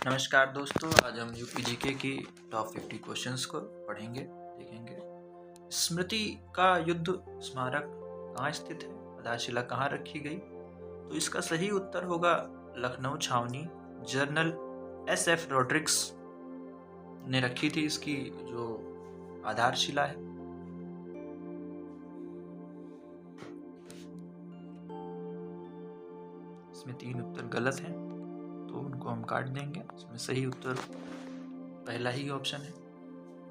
नमस्कार दोस्तों, आज हम यूपी जीके की टॉप 50 क्वेश्चंस को पढ़ेंगे, देखेंगे। स्मृति का युद्ध स्मारक कहाँ स्थित है? आधारशिला कहाँ रखी गई? तो इसका सही उत्तर होगा लखनऊ छावनी। जनरल SF रॉड्रिक्स ने रखी थी इसकी जो आधारशिला है। इसमें 3 उत्तर गलत हैं, तो उनको हम काट देंगे। इसमें सही उत्तर पहला ही ऑप्शन है।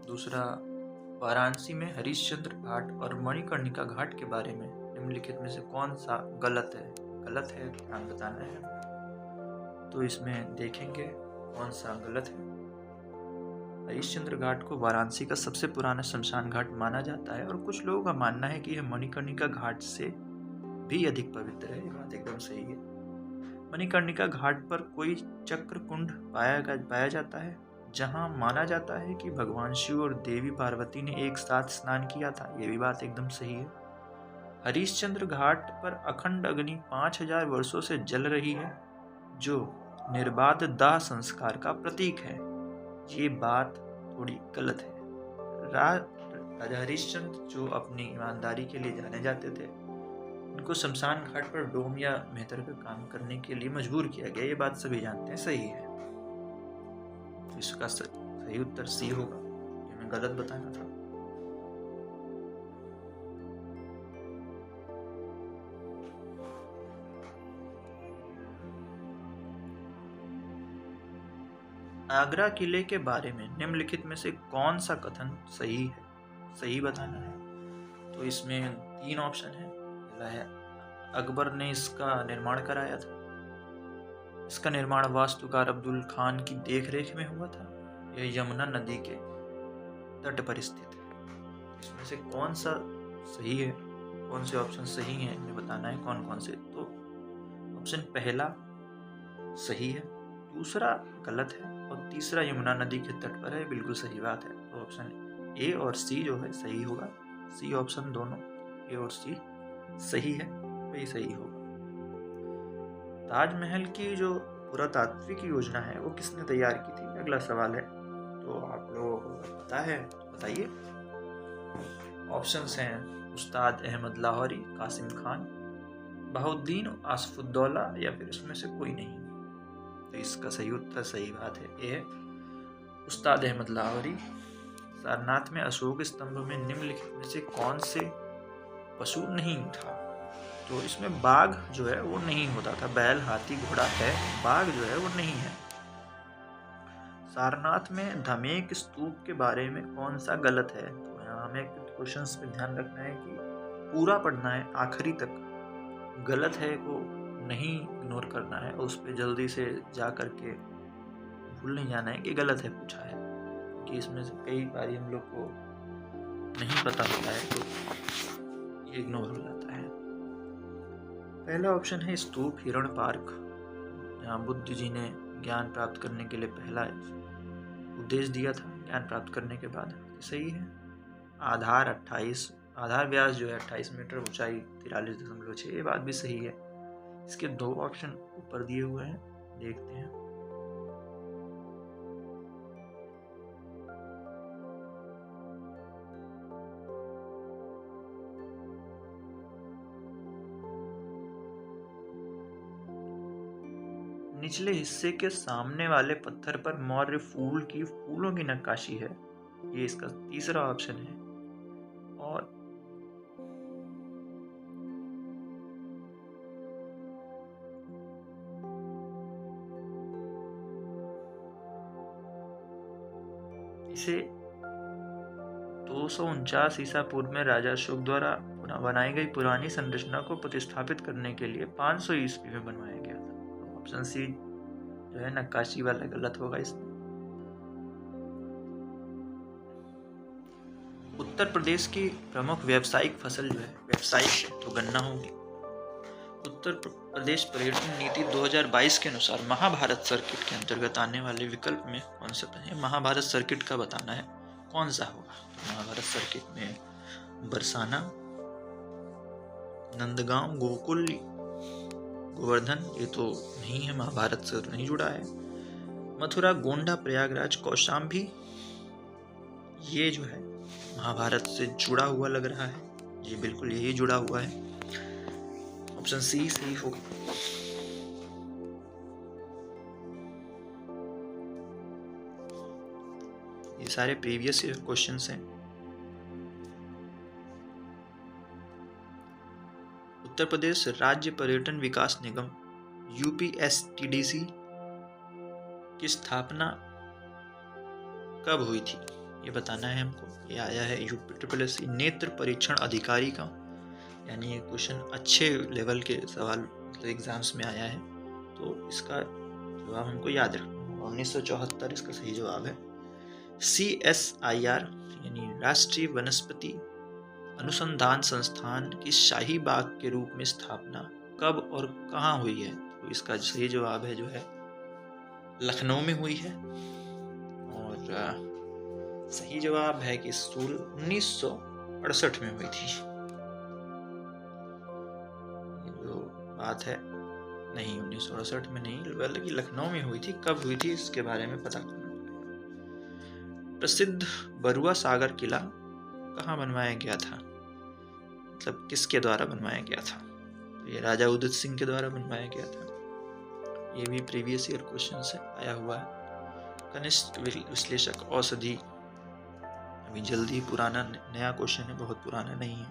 दूसरा, वाराणसी में हरिश्चंद्र घाट और मणिकर्णिका घाट के बारे में निम्नलिखित में से कौन सा गलत है? ध्यान बताना है। तो इसमें देखेंगे कौन सा गलत है। हरिश्चंद्र घाट को वाराणसी का सबसे पुराना शमशान घाट माना जाता है और कुछ लोगों का मानना है कि यह मणिकर्णिका घाट से भी अधिक पवित्र है। ये बात एकदम सही है। मणिकर्णिका घाट पर कोई चक्र कुंड पाया जाता है, जहां माना जाता है कि भगवान शिव और देवी पार्वती ने एक साथ स्नान किया था। यह भी बात एकदम सही है। हरिश्चंद्र घाट पर अखंड अग्नि 5000 वर्षों से जल रही है, जो निर्बाध दाह संस्कार का प्रतीक है। ये बात थोड़ी गलत है। राजा हरिश्चंद्र जो अपनी ईमानदारी के लिए जाने जाते थे, उनको शमशान घाट पर डोम या मेहतर का काम करने के लिए मजबूर किया गया। ये बात सभी जानते हैं, सही है। इसका सही उत्तर सी होगा। ये मैं गलत बताना था। आगरा किले के बारे में निम्नलिखित में से कौन सा कथन सही है? सही बताना है। तो इसमें 3 ऑप्शन है। पहला है अकबर ने इसका निर्माण कराया था। इसका निर्माण वास्तुकार अब्दुल खान की देखरेख में हुआ था। यह यमुना नदी के तट पर स्थित है। इसमें से कौन सा सही है? कौन से ऑप्शन सही हैं, हमें बताना है कौन कौन से। तो ऑप्शन पहला सही है, दूसरा गलत है और तीसरा यमुना नदी के तट पर है। बिल्कुल सही बात है। तो ऑप्शन ए और सी जो है सही होगा। सी ऑप्शन दोनों ए और सी सही है, वही सही होगा। ताजमहल की जो पुरातात्विक योजना है वो किसने तैयार की थी? अगला सवाल है। तो आप लोगों को पता है तो बताइए। ऑप्शंस हैं उस्ताद अहमद लाहौरी, कासिम खान, बहाउद्दीन आसफुद्दौला या फिर इसमें से कोई नहीं। तो इसका सही उत्तर, सही बात है, ये है उस्ताद अहमद लाहौरी। सारनाथ में अशोक स्तंभ में निम्नलिखित में से कौन से पशु नहीं था? तो इसमें बाघ जो है वो नहीं होता था। बैल, हाथी, घोड़ा है, बाघ जो है वो नहीं है। सारनाथ में धमेक स्तूप के बारे में कौन सा गलत है? तो यहाँ हमें क्वेश्चंस पे ध्यान रखना है कि पूरा पढ़ना है आखिरी तक। गलत है को नहीं इग्नोर करना है और उस पर जल्दी से जा करके भूल नहीं जाना है कि गलत है पूछा है, क्योंकि इसमें से कई बार हम लोग को नहीं पता होता है तो ये इग्नोर हो जाता है। पहला ऑप्शन है स्तूप हिरण पार्क, जहाँ बुद्ध जी ने ज्ञान प्राप्त करने के लिए पहला उपदेश दिया था ज्ञान प्राप्त करने के बाद। सही है। आधार व्यास जो है 28 मीटर, ऊंचाई 43.6। ये बात भी सही है। इसके 2 ऑप्शन ऊपर दिए हुए हैं, देखते हैं। निचले हिस्से के सामने वाले पत्थर पर मौर्य फूलों की नक्काशी है। ये इसका तीसरा ऑप्शन है। और इसे 249 ईसा पूर्व में राजा अशोक द्वारा बनाई गई पुरानी संरचना को प्रतिस्थापित करने के लिए 500 ईस्वी में बनवाया गया था। ऑप्शन सी जो है नक्काशी वाला गलत होगा इसमें। उत्तर प्रदेश की प्रमुख व्यावसायिक फसल जो है व्यावसायिक तो गन्ना होगी। उत्तर प्रदेश पर्यटन नीति 2022 के अनुसार महाभारत सर्किट के अंतर्गत आने वाले विकल्प में कौन सा है? महाभारत सर्किट का बताना है कौन सा होगा। तो महाभारत सर्किट में बरसाना, नंदगांव, गोकुल, गोवर्धन ये तो नहीं है, महाभारत से नहीं जुड़ा है। मथुरा, गोंडा, प्रयागराज, कौशाम्बी, ये जो है महाभारत से जुड़ा हुआ लग रहा है। जी बिल्कुल यही जुड़ा हुआ है। ऑप्शन सी सही होगा। ये सारे प्रीवियस ईयर क्वेश्चंस हैं। उत्तर प्रदेश राज्य पर्यटन विकास निगम UPSTDC की स्थापना कब हुई थी, ये बताना है हमको। ये आया है UPSSC नेत्र परीक्षण अधिकारी का, यानी ये क्वेश्चन अच्छे लेवल के सवाल मतलब एग्जाम्स में आया है, तो इसका जवाब हमको याद रखना। 1974 इसका सही जवाब है। CSIR यानी राष्ट्रीय वनस्पति अनुसंधान संस्थान की शाहीबाग के रूप में स्थापना कब और कहाँ हुई है, तो इसका सही जवाब है जो है लखनऊ में हुई है। और सही जवाब है कि 1968 में हुई थी। ये जो बात है नहीं 1968 में नहीं, बल्कि लखनऊ में हुई थी। कब हुई थी इसके बारे में पता करना पड़ेगा। प्रसिद्ध बरुआ सागर किला कहाँ बनवाया गया था, मतलब किसके द्वारा बनवाया गया था, तो ये राजा उदित सिंह के द्वारा बनवाया गया था। ये भी प्रीवियस ईयर क्वेश्चन से आया हुआ है। कनिष्ठ विश्लेषक औषधि, अभी जल्दी पुराना नया क्वेश्चन है, बहुत पुराना नहीं है।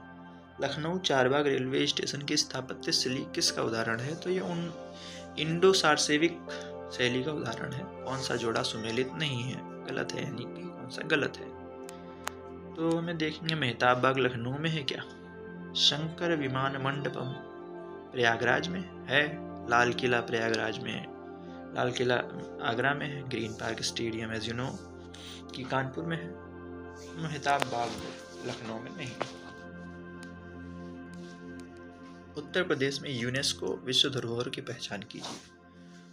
लखनऊ चारबाग रेलवे स्टेशन की स्थापत्य शैली किसका उदाहरण है, तो ये उन इंडो सार्सेविक शैली का उदाहरण है। कौन सा जोड़ा सुमेलित नहीं है, गलत है, यानी कि कौन सा गलत है। तो हमें देखेंगे मेहताब बाग लखनऊ में है क्या, शंकर विमान मंडपम प्रयागराज में है, लाल किला प्रयागराज में है, लाल किला आगरा में है, Green Park Stadium as you know कि कानपुर में है, मेहताब बाग लखनऊ में नहीं। उत्तर प्रदेश में यूनेस्को विश्व धरोहर की पहचान कीजिए।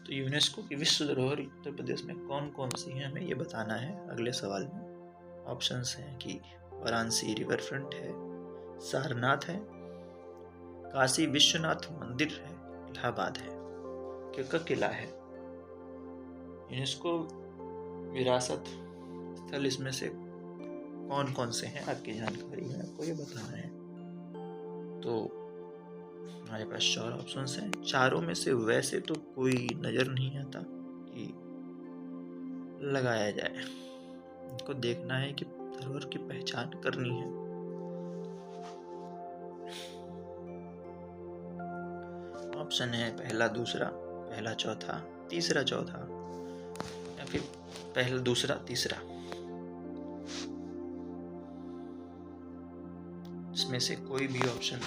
तो यूनेस्को की विश्व धरोहर उत्तर प्रदेश में कौन कौन सी है, हमें ये बताना है अगले सवाल में। ऑप्शंस हैं कि वाराणसी रिवर फ्रंट है, सारनाथ है, काशी विश्वनाथ मंदिर है, इलाहाबाद है, का किला है। यूनेस्को विरासत स्थल इसमें से कौन कौन से हैं आपकी जानकारी में आपको ये बताना है। तो हमारे पास 4 ऑप्शंस हैं, चारों में से वैसे तो कोई नजर नहीं आता कि लगाया जाए, इनको देखना है कि धरोहर की पहचान करनी है। ऑप्शन है पहला दूसरा, पहला चौथा, तीसरा चौथा, या फिर पहला दूसरा तीसरा। इसमें से कोई भी ऑप्शन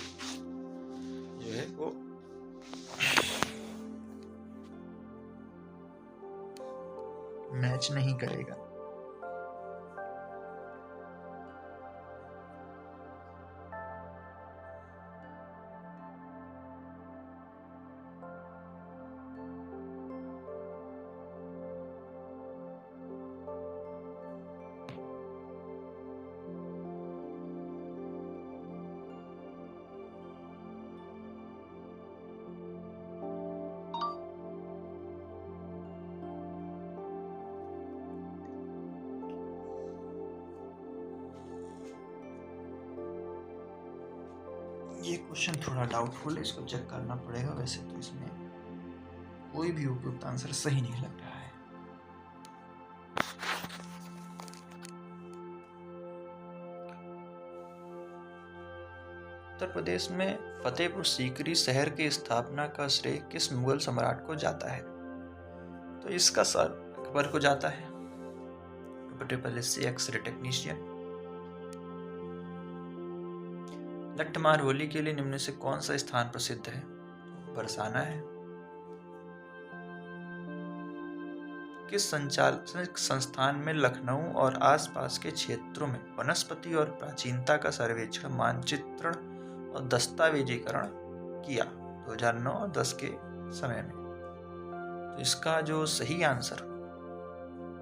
जो है वो मैच नहीं करेगा। ये क्वेश्चन थोड़ा डाउटफुल है, इसको चेक करना पड़ेगा। वैसे तो इसमें कोई भी उपयुक्त आंसर सही नहीं लग रहा है। उत्तर प्रदेश में फतेहपुर सीकरी शहर की स्थापना का श्रेय किस मुगल सम्राट को जाता है, तो इसका सर अकबर को जाता है। X-ray technician. लट्ठमार होली के लिए निम्न से कौन सा स्थान प्रसिद्ध है, बरसाना है। किस संचालक संस्थान में लखनऊ और आसपास के क्षेत्रों में वनस्पति और प्राचीनता का सर्वेक्षण, मानचित्रण और दस्तावेजीकरण किया 2009 और 10 के समय में, तो इसका जो सही आंसर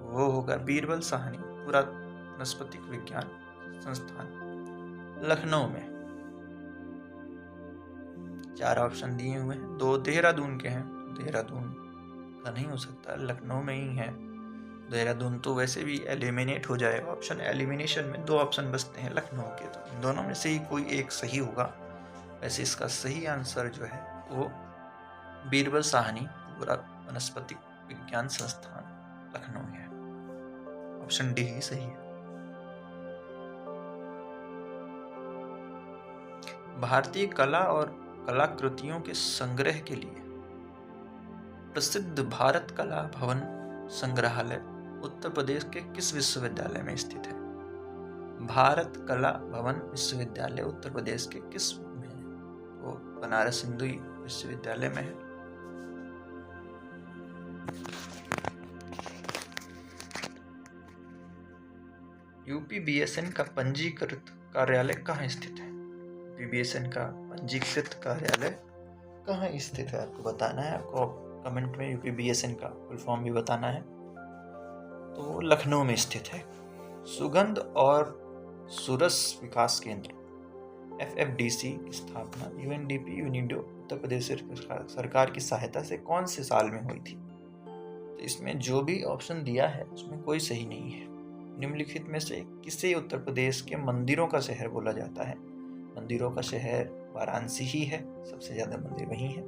वो होगा बीरबल साहनी पुरावनस्पतिक विज्ञान संस्थान लखनऊ में। 4 ऑप्शन दिए हुए हैं, 2 देहरादून के हैं, देहरादून का नहीं हो सकता, लखनऊ में ही है। देहरादून तो वैसे भी एलिमिनेट हो जाएगा ऑप्शन। एलिमिनेशन में 2 ऑप्शन बचते हैं लखनऊ के, तो इन दोनों में से ही कोई एक सही होगा। वैसे इसका सही आंसर जो है वो बीरबल साहनी वनस्पतिक विज्ञान संस्थान लखनऊ है। ऑप्शन डी ही सही है। भारतीय कला और कलाकृतियों के संग्रह के लिए प्रसिद्ध भारत कला भवन संग्रहालय उत्तर प्रदेश के किस विश्वविद्यालय में स्थित है? भारत कला भवन विश्वविद्यालय उत्तर प्रदेश के किस में है? वो बनारस हिंदू विश्वविद्यालय में है। यूपीबीएसएन का पंजीकृत कार्यालय कहाँ स्थित है? यूपीबीएसएन का पंजीकृत कार्यालय कहाँ स्थित है आपको बताना है। आपको कमेंट में यूपीबीएसएन का फुल फॉर्म भी बताना है। तो लखनऊ में स्थित है। सुगंध और सुरस विकास केंद्र FFDC की स्थापना UNDP यूनिडो उत्तर प्रदेश सरकार की सहायता से कौन से साल में हुई थी? तो इसमें जो भी ऑप्शन दिया है उसमें कोई सही नहीं है। निम्नलिखित में से किसे उत्तर प्रदेश के मंदिरों का शहर बोला जाता है? मंदिरों का शहर वाराणसी ही है, सबसे ज्यादा मंदिर वहीं है।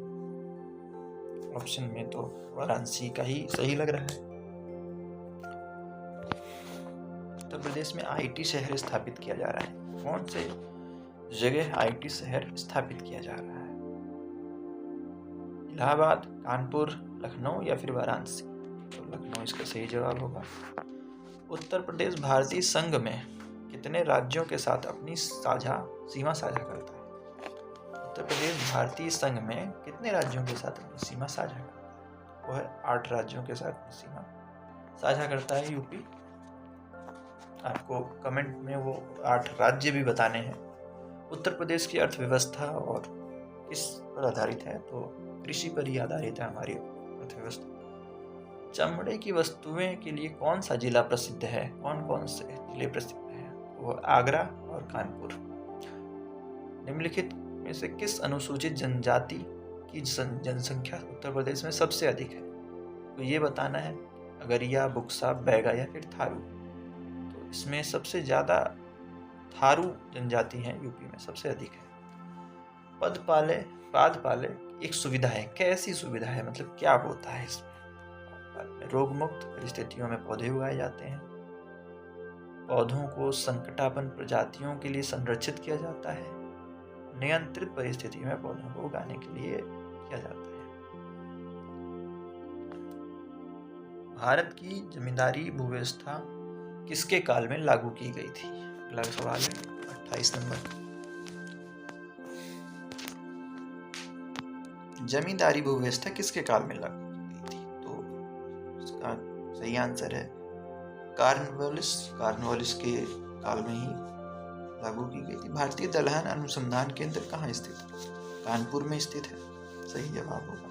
ऑप्शन में तो वाराणसी का ही सही लग रहा है। उत्तर प्रदेश में IT शहर स्थापित किया जा रहा है। कौन से जगह IT शहर स्थापित किया जा रहा है? इलाहाबाद, कानपुर, लखनऊ या फिर वाराणसी? तो लखनऊ इसका सही जवाब होगा। उत्तर प्रदेश भारतीय संघ में कितने राज्यों के साथ अपनी सीमा साझा करता है? उत्तर प्रदेश भारतीय संघ में कितने राज्यों के साथ अपनी सीमा साझा करता है? वो है 8 राज्यों के साथ अपनी सीमा साझा करता है यूपी। आपको कमेंट में वो 8 राज्य भी बताने हैं। उत्तर प्रदेश की अर्थव्यवस्था और किस पर आधारित है? तो कृषि पर ही आधारित है हमारी अर्थव्यवस्था। चमड़े की वस्तुएं के लिए कौन सा जिला प्रसिद्ध है? कौन कौन से जिले प्रसिद्ध हैं? वो आगरा और कानपुर। निम्नलिखित में से किस अनुसूचित जनजाति की जनसंख्या उत्तर प्रदेश में सबसे अधिक है? तो ये बताना है। अगरिया, बुक्सा, बैगा या फिर थारू? तो इसमें सबसे ज्यादा थारू जनजाति है, यूपी में सबसे अधिक है। पादपाले एक सुविधा है। कैसी सुविधा है, मतलब क्या होता है इसमें? रोग मुक्त परिस्थितियों में पौधे उगाए जाते हैं। पौधों को संकटापन्न प्रजातियों के लिए संरक्षित किया जाता है। नियंत्रित परिस्थिति में पौधों को उगाने के लिए किया जाता है। भारत की जमींदारी भूव्यवस्था किसके काल में लागू की गई थी? अगला सवाल है 28 नंबर। जमींदारी भूव्यवस्था किसके काल में लागू की गई थी? तो इसका सही आंसर है कॉर्नवालिस के काल में ही लागू की गई थी। भारतीय दलहन अनुसंधान केंद्र कहाँ स्थित है? कानपुर में स्थित है, सही जवाब होगा।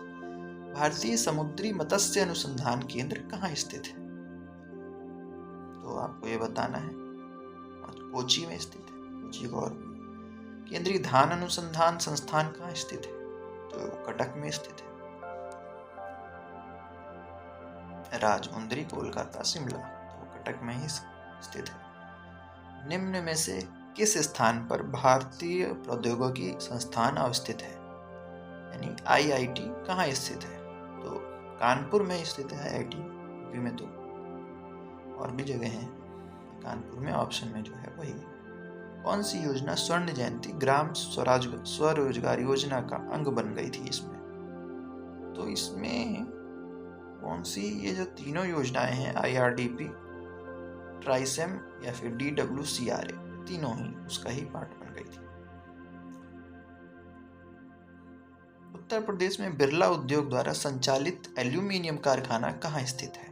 भारतीय समुद्री मत्स्य अनुसंधान केंद्र कहाँ स्थित है? तो आपको ये बताना है। कोची में स्थित है, कोची गौर। केंद्रीय धान अनुसंधान संस्थान कहाँ स्थित है? तो कटक में स्थित है। राजमुंदरी, कोलकाता, शिमला, तो कटक में ही स्थित है। निम्न में से किस स्थान पर भारतीय प्रौद्योगिकी संस्थान अवस्थित है? यानी IIT कहाँ स्थित है? तो कानपुर में स्थित है IIT। यूपी में तो और भी जगह हैं, कानपुर में ऑप्शन में जो है वही है। कौन सी योजना स्वर्ण जयंती ग्राम स्वरोजगार योजना का अंग बन गई थी इसमें? तो इसमें कौन सी, ये जो तीनों योजनाएं हैं IRDP, ट्राइसेम या फिर DWCRA, तीनों ही उसका ही पार्ट बन गई थी। उत्तर प्रदेश में बिरला उद्योग द्वारा संचालित एल्यूमिनियम कारखाना कहाँ स्थित है?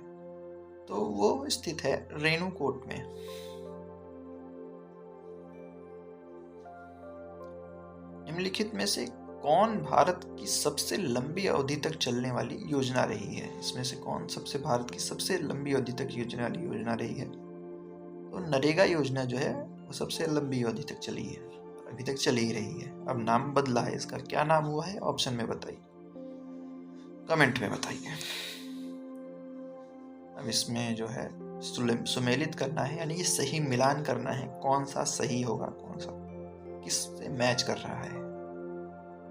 तो वो स्थित है रेणुकूट में। निम्नलिखित में से कौन भारत की सबसे लंबी अवधि तक चलने वाली योजना रही है? इसमें से कौन सबसे भारत की सबसे लंबी अवधि तक योजना रही है? तो नरेगा योजना जो है वो सबसे लंबी अवधि तक चली है, अभी तक चली ही रही है। अब नाम बदला है, इसका क्या नाम हुआ है ऑप्शन में बताइए, कमेंट में बताइए। अब इसमें जो है सुमेलित करना है, यानी ये सही मिलान करना है, कौन सा सही होगा, कौन सा किससे मैच कर रहा है।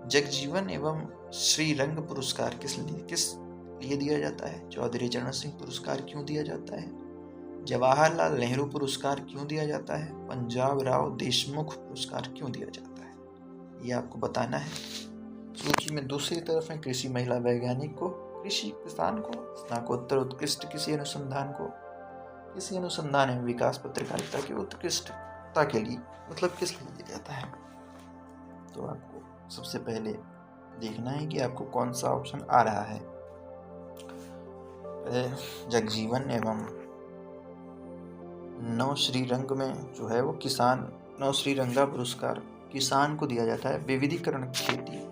जगजीवन एवं श्रीरंग पुरस्कार किस लिए दिया जाता है? चौधरी चरण सिंह पुरस्कार क्यों दिया जाता है? जवाहरलाल नेहरू पुरस्कार क्यों दिया जाता है? पंजाब राव देशमुख पुरस्कार क्यों दिया जाता है? ये आपको बताना है। सूची में दूसरी तरफ है कृषि महिला वैज्ञानिक को, कृषि किसान को, स्नातकोत्तर उत्कृष्ट किसी अनुसंधान को, किसी अनुसंधान एवं विकास पत्रकारिता की उत्कृष्टता के लिए, मतलब किस लिए दिया जाता है। तो आपको सबसे पहले देखना है कि आपको कौन सा ऑप्शन आ रहा है। जगजीवन एवं नवश्रीरंग में जो है वो किसान, नवश्रीरंगा पुरस्कार किसान को दिया जाता है विविधीकरण खेती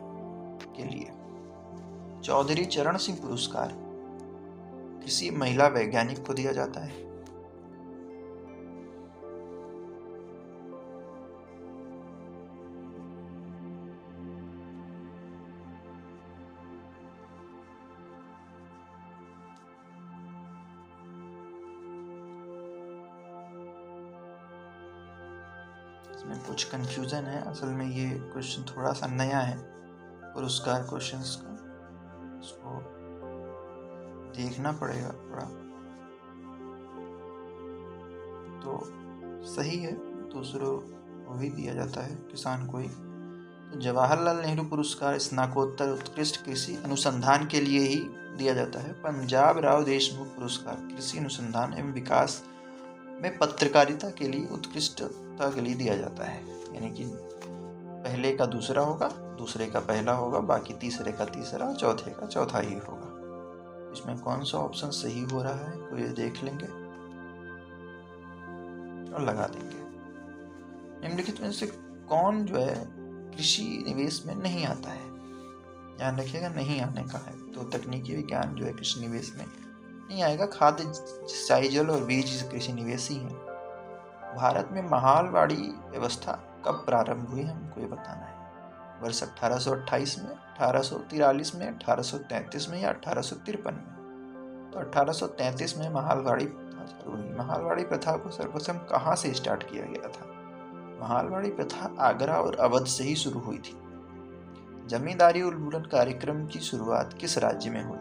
के लिए। चौधरी चरण सिंह पुरस्कार किसी महिला वैज्ञानिक को दिया जाता है। इसमें कुछ कंफ्यूजन है, असल में ये क्वेश्चन थोड़ा सा नया है पुरस्कार क्वेश्चंस का, इसको देखना पड़ेगा थोड़ा। तो सही है, दूसरों को भी दिया जाता है, किसान को ही। तो जवाहरलाल नेहरू पुरस्कार स्नातकोत्तर उत्कृष्ट कृषि अनुसंधान के लिए ही दिया जाता है। पंजाब राव देशमुख पुरस्कार कृषि अनुसंधान एवं विकास में पत्रकारिता के लिए उत्कृष्टता के लिए दिया जाता है, यानी कि पहले का दूसरा होगा, दूसरे का पहला होगा, बाकी तीसरे का तीसरा, चौथे का चौथा ही होगा। इसमें कौन सा ऑप्शन सही हो रहा है तो ये देख लेंगे और लगा देंगे। निम्नलिखित में से कौन जो है कृषि निवेश में नहीं आता है? ध्यान रखिएगा, नहीं आने का है। तो तकनीकी विज्ञान जो है कृषि निवेश में नहीं आएगा। खाद्य, सिंचाई, जल और बीज कृषि निवेश ही है। भारत में माहलवाड़ी व्यवस्था कब प्रारंभ हुई, हमको ये बताना है। वर्ष 1828 में, 1843 में, 1833 में या 1853 में? तो 1833 में माहलवाड़ी प्रथा चालू हुई। माहलवाड़ी प्रथा को सर्वप्रथम कहाँ से स्टार्ट किया गया था? माहलवाड़ी प्रथा आगरा और अवध से ही शुरू हुई थी। जमींदारी उन्मूलन कार्यक्रम की शुरुआत किस राज्य में हुई?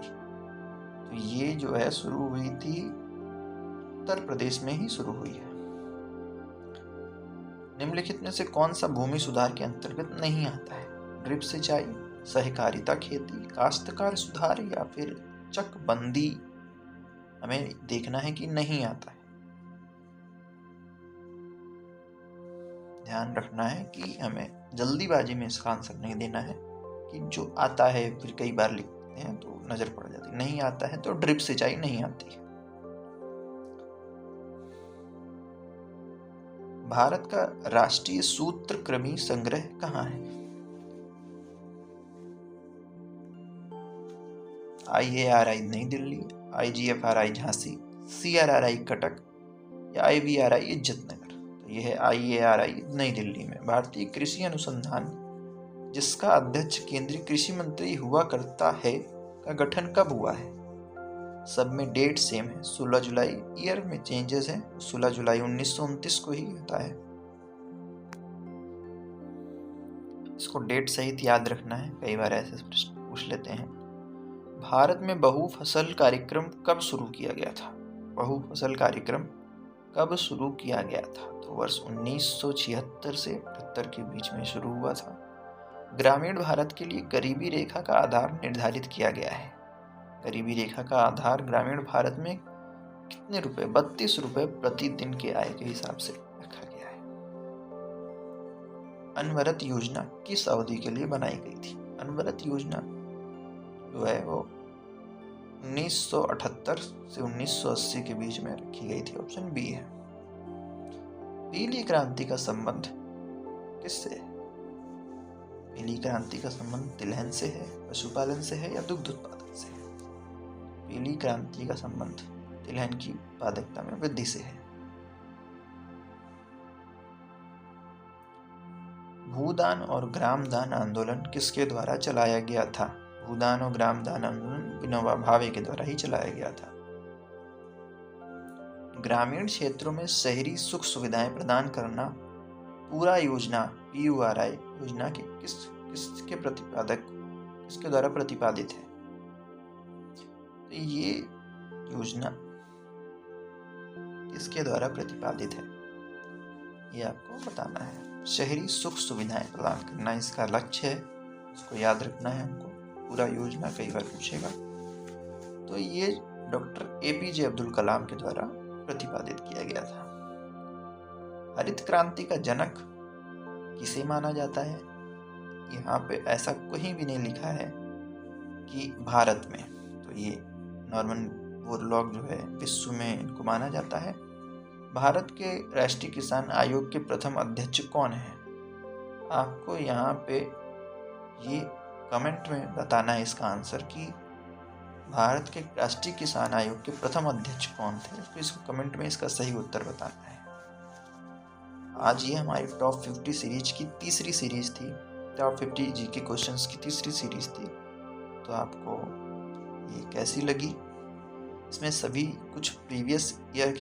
तो ये जो है शुरू हुई थी उत्तर प्रदेश में ही शुरू हुई है। निम्नलिखित में से कौन सा भूमि सुधार के अंतर्गत नहीं आता है? ड्रिप सिंचाई, सहकारिता खेती, काश्तकार सुधार या फिर चकबंदी? हमें देखना है कि नहीं आता है। ध्यान रखना है कि हमें जल्दीबाजी में इसका आंसर नहीं देना है कि जो आता है फिर कई बार लिखते हैं तो नजर पड़ जाती है। नहीं आता है तो ड्रिप सिंचाई नहीं आती है। भारत का राष्ट्रीय सूत्रकृमि संग्रह कहाँ है? IARI नई दिल्ली, IGFRI झांसी, CRRI कटक या IVRI इज्जतनगर? तो यह है IARI नई दिल्ली में। भारतीय कृषि अनुसंधान, जिसका अध्यक्ष केंद्रीय कृषि मंत्री हुआ करता है, का गठन कब हुआ है? सब में डेट सेम है, 16 जुलाई। ईयर में चेंजेस है, 16 जुलाई 1929 को ही होता है। इसको डेट सहित याद रखना है, कई बार ऐसे प्रश्न पूछ लेते हैं। भारत में बहुफसल कार्यक्रम कब शुरू किया गया था? बहुफसल कार्यक्रम कब शुरू किया गया था? तो वर्ष 1976 से 78 के बीच में शुरू हुआ था। ग्रामीण भारत के लिए गरीबी रेखा का आधार निर्धारित किया गया है। गरीबी रेखा का आधार ग्रामीण भारत में कितने रुपए? 32 रुपए प्रतिदिन के आय के हिसाब से रखा गया है। अनवरत योजना किस अवधि के लिए बनाई गई थी? अनवरत योजना जो है वो 1978 से 1980 के बीच में रखी गई थी। ऑप्शन बी है। पीली क्रांति का संबंध किससे है? पीली क्रांति का संबंध तिलहन से है, पशुपालन से है या दुग्ध उत्पादन से है? पीली क्रांति का संबंध तिलहन की उत्पादकता में वृद्धि से है। भूदान और ग्रामदान आंदोलन किसके द्वारा चलाया गया था? भूदान और ग्रामदान आंदोलन विनोबा भावे के द्वारा ही चलाया गया था। ग्रामीण क्षेत्रों में शहरी सुख सुविधाएं प्रदान करना पूरा योजना PURI योजना के किसके द्वारा प्रतिपादित है? तो ये योजना किसके द्वारा प्रतिपादित है, ये आपको बताना है। शहरी सुख सुविधाएं प्रदान करना इसका लक्ष्य है, इसको याद रखना है हमको। पूरा योजना कई बार पूछेगा। तो ये डॉक्टर APJ अब्दुल कलाम के द्वारा प्रतिपादित किया गया था। हरित क्रांति का जनक किसे माना जाता है? यहाँ पे ऐसा कहीं भी नहीं लिखा है कि भारत में। तो ये नॉर्मन बोरलॉग जो है विश्व में इनको माना जाता है। भारत के राष्ट्रीय किसान आयोग के प्रथम अध्यक्ष कौन है? आपको यहाँ पे ये कमेंट में बताना है इसका आंसर कि भारत के राष्ट्रीय किसान आयोग के प्रथम अध्यक्ष कौन थे। तो इसको कमेंट में इसका सही उत्तर बताना है। आज ये हमारी टॉप 50 सीरीज की तीसरी सीरीज थी, टॉप 50 GK क्वेश्चंस की तीसरी सीरीज थी। तो आपको ये कैसी लगी? इसमें सभी कुछ प्रीवियस ईयर